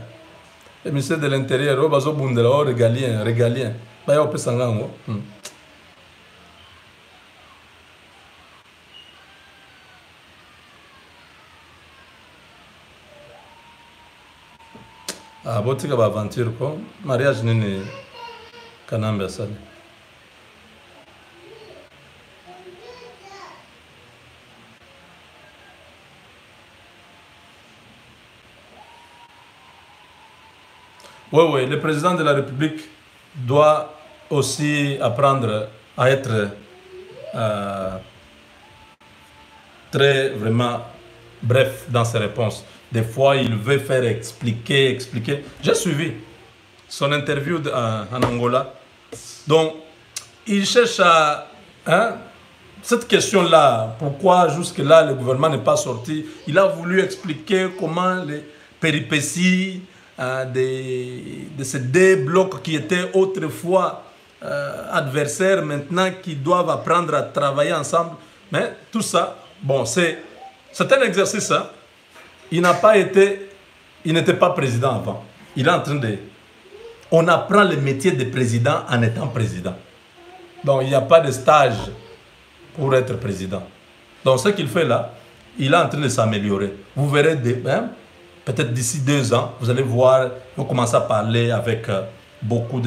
Le ministère de l'Intérieur, régalien. Ah, botika ba aventure ko mariage nini kanambe sali. Oui, le président de la République doit aussi apprendre à être très vraiment bref dans ses réponses. Des fois, il veut faire expliquer. J'ai suivi son interview en Angola. Donc, il cherche à... Hein, cette question-là, pourquoi jusque-là le gouvernement n'est pas sorti, il a voulu expliquer comment les péripéties de ces deux blocs qui étaient autrefois adversaires, maintenant qui doivent apprendre à travailler ensemble. Mais tout ça, bon, c'est un exercice. Hein. Il n'était pas président avant. Il est en train de... On apprend le métier de président en étant président. Donc, il n'y a pas de stage pour être président. Donc, ce qu'il fait là, il est en train de s'améliorer. Vous verrez, peut-être d'ici 2 ans, vous allez voir, vous commencez à parler avec beaucoup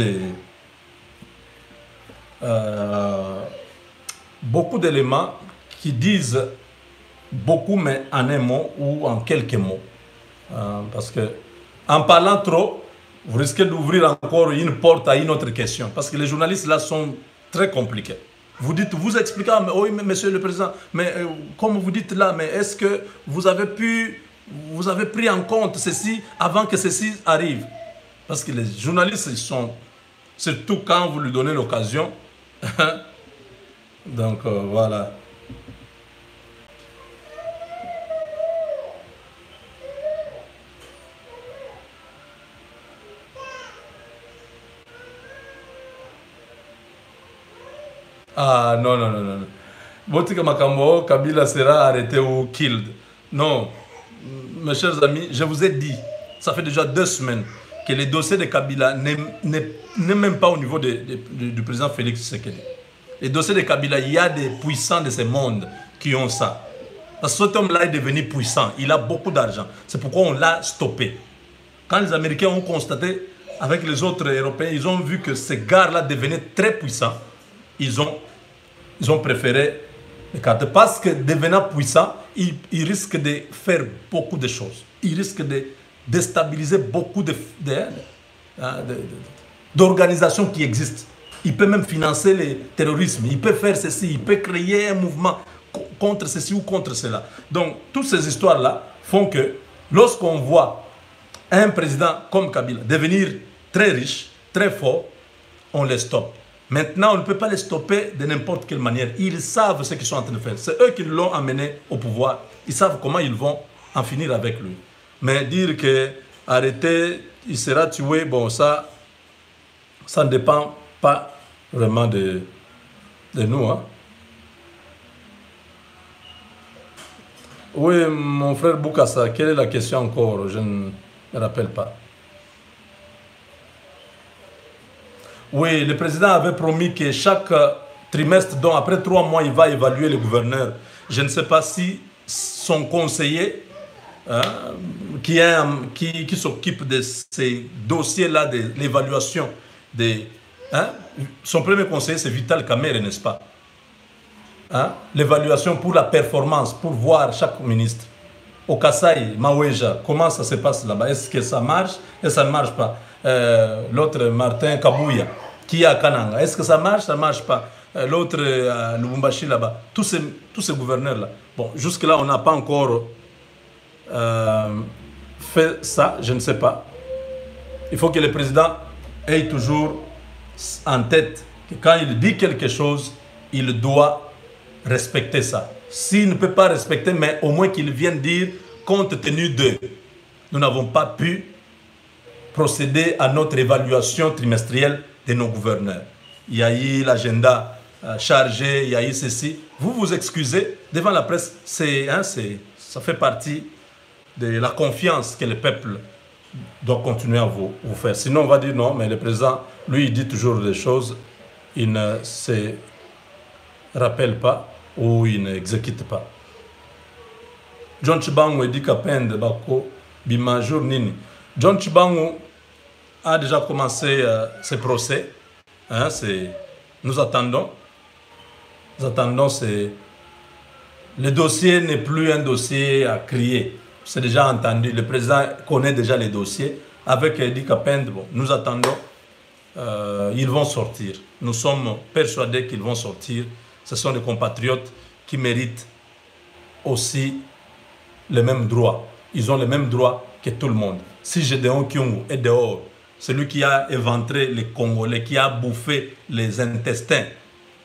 d'éléments qui disent beaucoup, mais en un mot ou en quelques mots. Parce que en parlant trop, vous risquez d'ouvrir encore une porte à une autre question. Parce que les journalistes là sont très compliqués. Vous dites, vous expliquez, mais oui, monsieur le président, mais comme vous dites là, mais est-ce que vous avez pris en compte ceci avant que ceci arrive? Parce que les journalistes, ils sont, surtout quand vous lui donnez l'occasion. Donc voilà. Ah non. Botika Makambo, Kabila sera arrêté ou killed. Non, mes chers amis, je vous ai dit, ça fait déjà 2 semaines que le dossier de Kabila n'est même pas au niveau du président Félix Tshisekedi. Le dossier de Kabila, il y a des puissants de ce monde qui ont ça. Parce que cet homme-là est devenu puissant, il a beaucoup d'argent. C'est pourquoi on l'a stoppé. Quand les Américains ont constaté, avec les autres Européens, ils ont vu que ces gars-là devenaient très puissants. Ils ont préféré l'écarter parce que devenant puissant, il risque de faire beaucoup de choses. Il risque de déstabiliser beaucoup d'organisations qui existent. Il peut même financer le terrorisme. Il peut faire ceci. Il peut créer un mouvement contre ceci ou contre cela. Donc, toutes ces histoires-là font que lorsqu'on voit un président comme Kabila devenir très riche, très fort, on les stoppe. Maintenant, on ne peut pas les stopper de n'importe quelle manière. Ils savent ce qu'ils sont en train de faire. C'est eux qui l'ont amené au pouvoir. Ils savent comment ils vont en finir avec lui. Mais dire que arrêter, il sera tué, bon, ça ne dépend pas vraiment de nous. Hein. Oui, mon frère Boukassa, quelle est la question encore? Je ne me rappelle pas. Oui, le président avait promis que chaque trimestre, donc après 3 mois, il va évaluer le gouverneur. Je ne sais pas si son conseiller hein, qui s'occupe de ces dossiers-là, de l'évaluation des... Hein, son premier conseiller, c'est Vital Kamerhe, n'est-ce pas? Hein, l'évaluation pour la performance, pour voir chaque ministre. Au Kasaï, Maweja, comment ça se passe là-bas? Est-ce que ça marche? Est-ce que ça ne marche pas? L'autre, Martin Kabouya, qui est à Kananga, est-ce que ça marche? Ça ne marche pas. L'autre, Lubumbashi là-bas. Tous ces gouverneurs-là. Bon, jusque-là, on n'a pas encore fait ça, je ne sais pas. Il faut que le président ait toujours en tête que quand il dit quelque chose, il doit respecter ça. S'il ne peut pas respecter, mais au moins qu'il vienne dire, compte tenu de, nous n'avons pas pu procéder à notre évaluation trimestrielle de nos gouverneurs. Il y a eu l'agenda chargé, il y a eu ceci. Vous vous excusez devant la presse, ça fait partie de la confiance que le peuple doit continuer à vous faire. Sinon, on va dire non, mais le président, lui, il dit toujours des choses, il ne se rappelle pas ou il n'exécute pas. John Chibangu dit qu'appende bako bimajour nini. John Chibangu a déjà commencé ses procès. Hein, nous attendons. Le dossier n'est plus un dossier à crier. C'est déjà entendu. Le président connaît déjà les dossiers. Avec Edi Kapend, bon, nous attendons. Ils vont sortir. Nous sommes persuadés qu'ils vont sortir. Ce sont des compatriotes qui méritent aussi les mêmes droits. Ils ont les mêmes droits que tout le monde. Si Gédéon Kyungu est dehors, celui qui a éventré les Congolais, qui a bouffé les intestins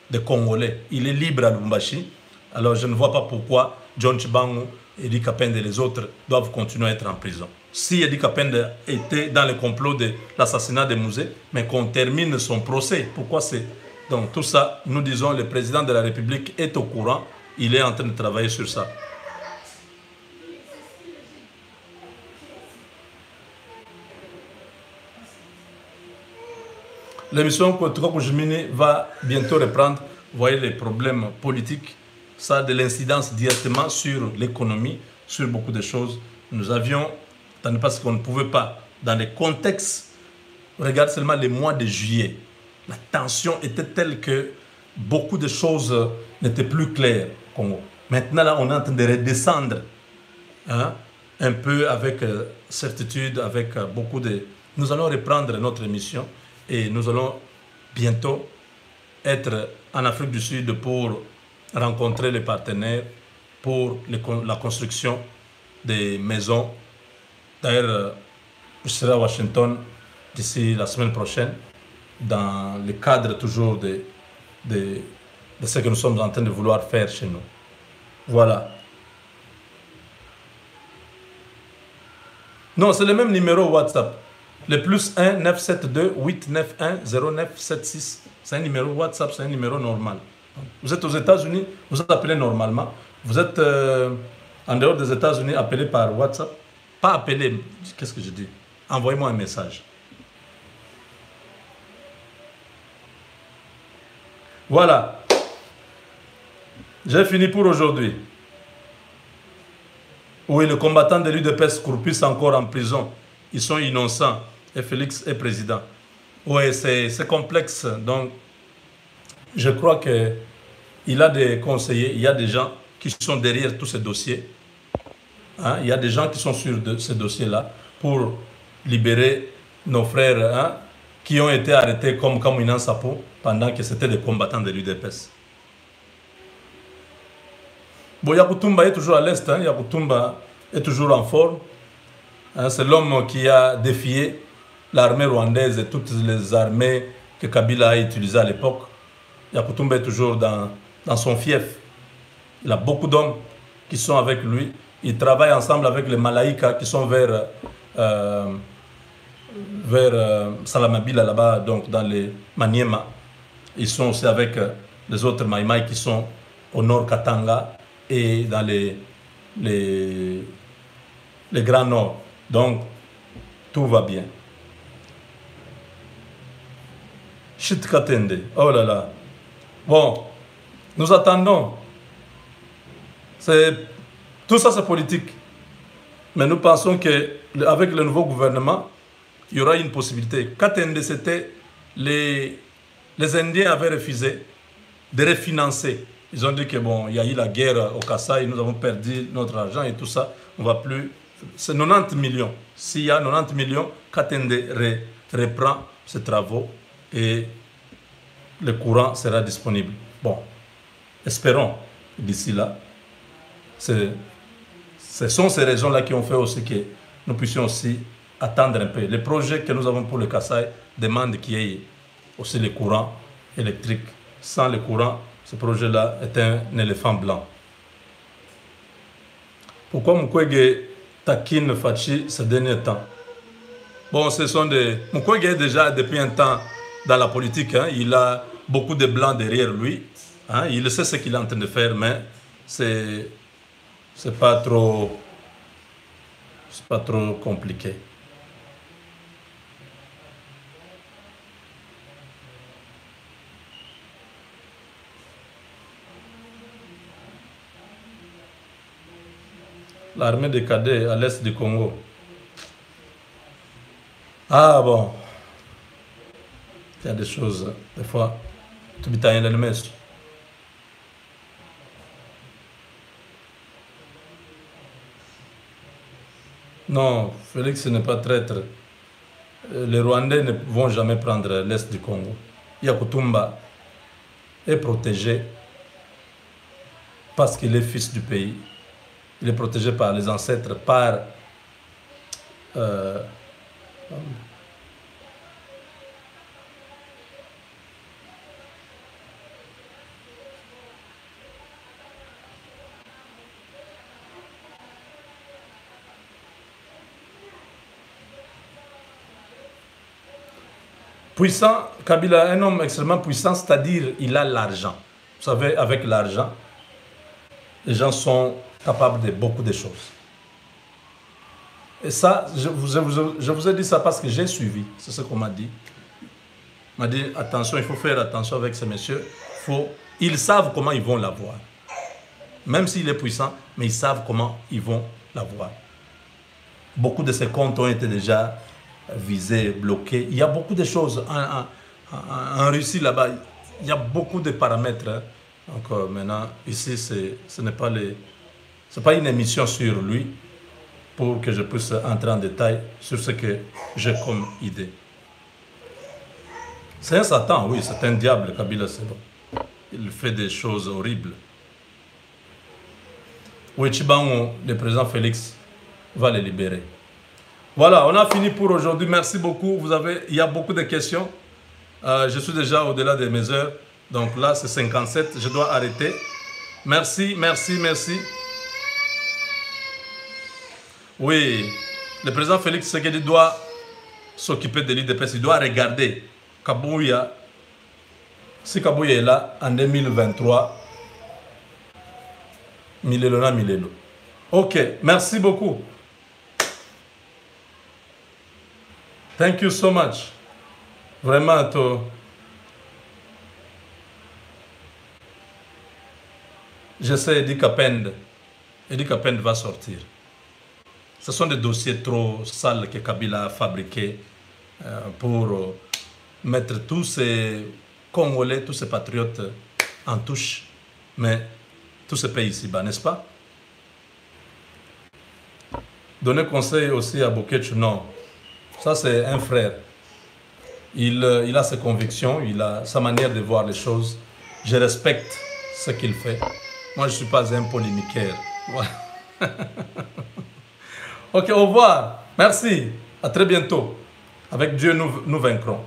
des Congolais, il est libre à Lubumbashi. Alors je ne vois pas pourquoi John Chibangu, Edi Kapende et les autres doivent continuer à être en prison. Si Edi Kapende était dans le complot de l'assassinat de Musée, mais qu'on termine son procès, pourquoi c'est... Donc tout ça, nous disons, le président de la République est au courant, il est en train de travailler sur ça. L'émission Koujoumini va bientôt reprendre. Vous voyez les problèmes politiques, ça a de l'incidence directement sur l'économie, sur beaucoup de choses. Nous avions, parce qu'on ne pouvait pas, dans les contextes, regarde seulement les mois de juillet, la tension était telle que beaucoup de choses n'étaient plus claires au Congo. Maintenant, là, on est en train de redescendre, hein, un peu avec certitude, avec beaucoup de... Nous allons reprendre notre émission et nous allons bientôt être en Afrique du Sud pour rencontrer les partenaires pour la construction des maisons. D'ailleurs, je serai à Washington d'ici la semaine prochaine, dans le cadre toujours de ce que nous sommes en train de vouloir faire chez nous. Voilà. Non, c'est le même numéro WhatsApp. Le plus 1 972 891 0976. C'est un numéro WhatsApp, c'est un numéro normal. Vous êtes aux États-Unis, vous êtes appelé normalement. Vous êtes en dehors des États-Unis, appelé par WhatsApp. Pas appelé, qu'est-ce que je dis? Envoyez-moi un message. Voilà. J'ai fini pour aujourd'hui. Oui, les combattants de l'UDPS croupissent encore en prison. Ils sont innocents. Et Félix est président. Oui, c'est complexe. Donc, je crois qu'il a des conseillers, il y a des gens qui sont derrière tous ces dossiers. Hein? Il y a des gens qui sont sur ces dossiers-là pour libérer nos frères, hein, qui ont été arrêtés comme Kamouinan Sapo pendant que c'était des combattants de l'UDPS. Bon, Yakutumba est toujours à l'Est, hein? Yakutumba est toujours en forme. Hein? C'est l'homme qui a défié l'armée rwandaise et toutes les armées que Kabila a utilisées à l'époque. Yakutumba est toujours dans son fief. Il a beaucoup d'hommes qui sont avec lui. Il travaille ensemble avec les Malaïka qui sont vers Salamabila là-bas, donc dans les Maniema. Ils sont aussi avec les autres Maïmaï qui sont au nord Katanga et dans les Grands Nord. Donc, tout va bien. Chit Katende, oh là là. Bon, nous attendons. Tout ça, c'est politique. Mais nous pensons qu'avec le nouveau gouvernement, il y aura une possibilité. Katende, c'était les Indiens avaient refusé de refinancer. Ils ont dit que bon, il y a eu la guerre au Kasaï, nous avons perdu notre argent et tout ça. On va plus. C'est 90 millions. S'il y a 90 millions, Katende reprend ses travaux et le courant sera disponible. Bon, espérons d'ici là. Ce sont ces raisons-là qui ont fait aussi que nous puissions aussi attendre un peu. Les projets que nous avons pour le Kasaï demandent qu'il y ait aussi le courant électrique. Sans le courant, ce projet-là est un éléphant blanc. Pourquoi Mukwege taquine Fachi ces derniers temps? Bon, ce sont des... Mukwege est déjà depuis un temps dans la politique. Hein. Il a beaucoup de blancs derrière lui. Hein. Il sait ce qu'il est en train de faire, mais c'est pas trop compliqué. L'armée des cadets à l'est du Congo. Ah bon. Il y a des choses, des fois, tu me t'as le message. Non, Félix n'est pas traître. Les Rwandais ne vont jamais prendre l'est du Congo. Yakutumba est protégé parce qu'il est fils du pays. Il est protégé par les ancêtres, par... puissant, Kabila, un homme extrêmement puissant, c'est-à-dire il a l'argent. Vous savez, avec l'argent, les gens sont capables de beaucoup de choses. Et ça, je vous ai dit ça parce que j'ai suivi, c'est ce qu'on m'a dit. On m'a dit, attention, il faut faire attention avec ces messieurs. Ils savent comment ils vont l'avoir. Même s'il est puissant, mais ils savent comment ils vont l'avoir. Beaucoup de ces comptes ont été déjà visés, bloqués. Il y a beaucoup de choses. En Russie, là-bas, il y a beaucoup de paramètres. Hein. Donc maintenant, ici, ce n'est pas une émission sur lui pour que je puisse entrer en détail sur ce que j'ai comme idée. C'est un Satan, oui, c'est un diable, Kabila, c'est bon. Il fait des choses horribles. Oui, Chibango, le président Félix, va les libérer. Voilà, on a fini pour aujourd'hui. Merci beaucoup. Il y a beaucoup de questions. Je suis déjà au-delà de mes heures. Donc là, c'est 57. Je dois arrêter. Merci, merci, merci. Oui, le président Félix Tshisekedi doit s'occuper de l'IDPS. Il doit regarder Kabouya. Si Kabouya est là en 2023, Milelo. Ok, merci beaucoup. Thank you so much. Vraiment, j'essaie Edi Kapende. Edi Kapende va sortir. Ce sont des dossiers trop sales que Kabila a fabriqués pour mettre tous ces Congolais, tous ces patriotes en touche. Mais tous ces pays ici-bas, n'est-ce pas? Donner conseil aussi à Boketch, non. Ça, c'est un frère. Il a ses convictions, il a sa manière de voir les choses. Je respecte ce qu'il fait. Moi, je ne suis pas un polémiquaire. Voilà. Ok, au revoir. Merci. À très bientôt. Avec Dieu, nous vaincrons.